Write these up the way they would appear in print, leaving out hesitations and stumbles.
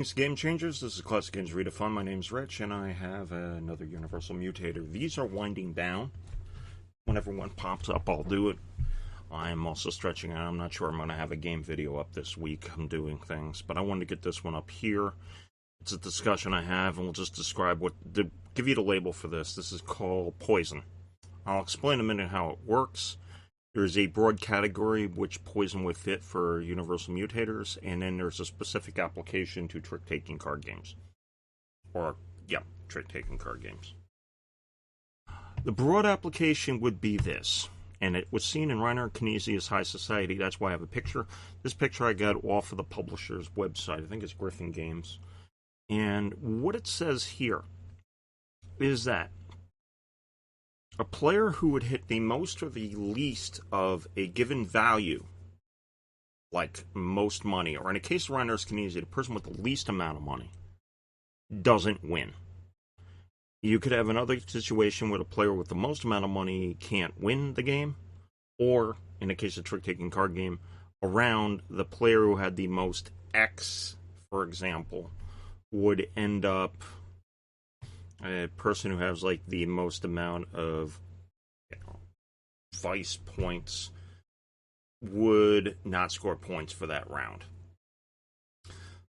Thanks, Game Changers. This is Classic Games Redefined. My name's Rich, and I have another Universal Mutator. These are winding down. Whenever one pops up, I'll do it. I'm also stretching out. I'm not sure I'm going to have a game video up this week. I'm doing things, but I wanted to get this one up here. It's a discussion I have, and we'll just describe give you the label for this. This is called Poison. I'll explain in a minute how it works. There's a broad category which Poison would fit for Universal Mutators, and then there's a specific application to trick-taking card games. Trick-taking card games. The broad application would be this, and it was seen in Reiner Knizia's High Society. That's why I have a picture. This picture I got off of the publisher's website. I think it's Griffin Games. And what it says here is that a player who would hit the most or the least of a given value, like most money, or in a case of Reiner Knizia, the person with the least amount of money, doesn't win. You could have another situation where the player with the most amount of money can't win the game, or, in the case of trick-taking card game, around the player who had the most X, for example, would end up a person who has like the most amount of vice points would not score points for that round.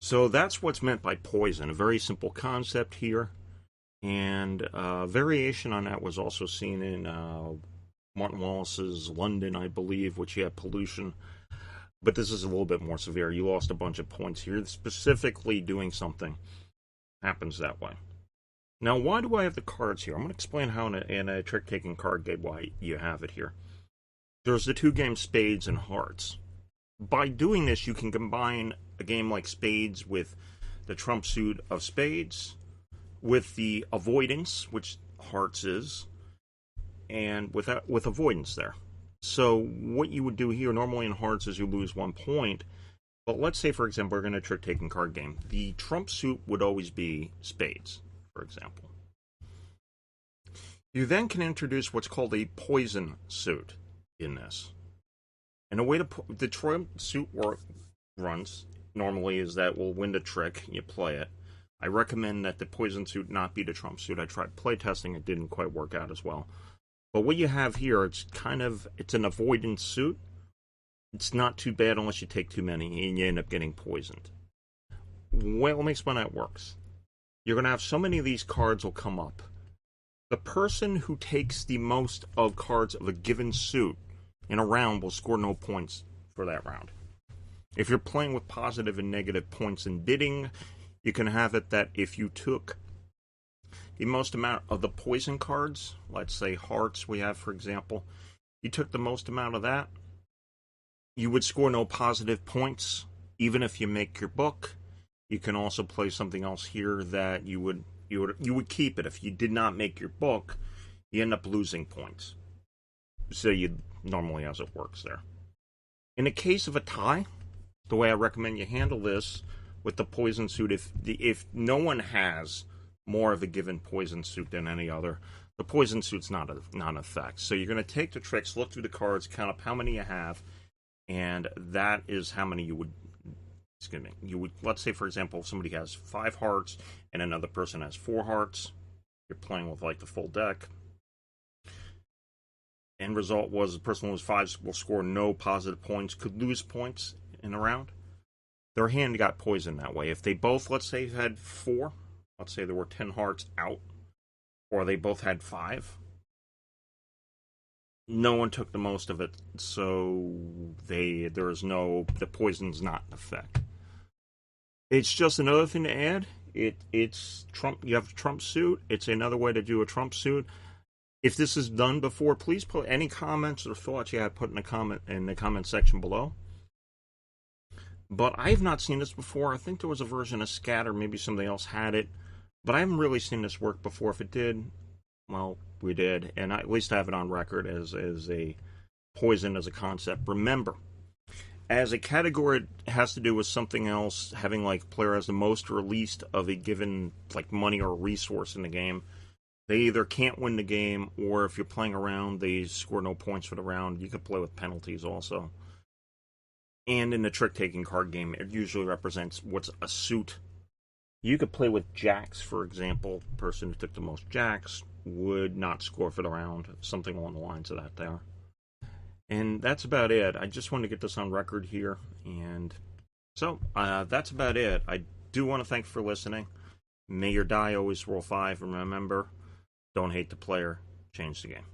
So that's what's meant by poison. A very simple concept here. And variation on that was also seen in Martin Wallace's London, I believe, which he had pollution. But this is a little bit more severe. You lost a bunch of points here. Specifically doing something happens that way. Now, why do I have the cards here? I'm going to explain how in a trick-taking card game why you have it here. There's the two games Spades and Hearts. By doing this, you can combine a game like Spades with the trump suit of Spades, with the avoidance, which Hearts is, and with avoidance there. So what you would do here, normally in Hearts, is you lose 1 point. But let's say, for example, we're going to trick-taking card game. The trump suit would always be Spades, for example. You then can introduce what's called a poison suit in this. And the way the trump suit runs normally is that we'll win the trick, you play it. I recommend that the poison suit not be the trump suit. I tried playtesting, it didn't quite work out as well. But what you have here, it's an avoidance suit. It's not too bad unless you take too many and you end up getting poisoned. Well, let me explain how it works. You're going to have so many of these cards will come up. The person who takes the most of cards of a given suit in a round will score no points for that round. If you're playing with positive and negative points in bidding, you can have it that if you took the most amount of the poison cards, let's say Hearts we have, for example, you took the most amount of that, you would score no positive points, even if you make your book. You can also play something else here that you would keep it. If you did not make your book, you end up losing points. So you normally as it works there. In the case of a tie, the way I recommend you handle this with the poison suit, if no one has more of a given poison suit than any other, the poison suit's not an effect. So you're going to take the tricks, look through the cards, count up how many you have, and that is how many you would. Let's say, for example, if somebody has 5 hearts and another person has 4 hearts, you're playing with like the full deck. End result was the person who was 5 will score no positive points, could lose points in a round. Their hand got poisoned that way. If they both, let's say, had 4, let's say there were 10 hearts out, or they both had 5, no one took the most of it, so the poison's not in effect. It's just another thing to add. It's Trump. You have a trump suit. It's another way to do a trump suit. If this is done before, please put any comments or thoughts you have put in the comment section below. But I have not seen this before. I think there was a version of Scatter, maybe something else had it, but I haven't really seen this work before. If it did, well, we did, and at least I have it on record as a poison as a concept. Remember, as a category, it has to do with something else, having like player has the most or least of a given like money or resource in the game. They either can't win the game, or if you're playing around, they score no points for the round. You could play with penalties also. And in the trick-taking card game, it usually represents what's a suit You could play with jacks, for example. The person who took the most jacks would not score for the round. Something along the lines of that there. And that's about it. I just wanted to get this on record here. And so, that's about it. I do want to thank you for listening. May your die always roll 5. And remember, don't hate the player, change the game.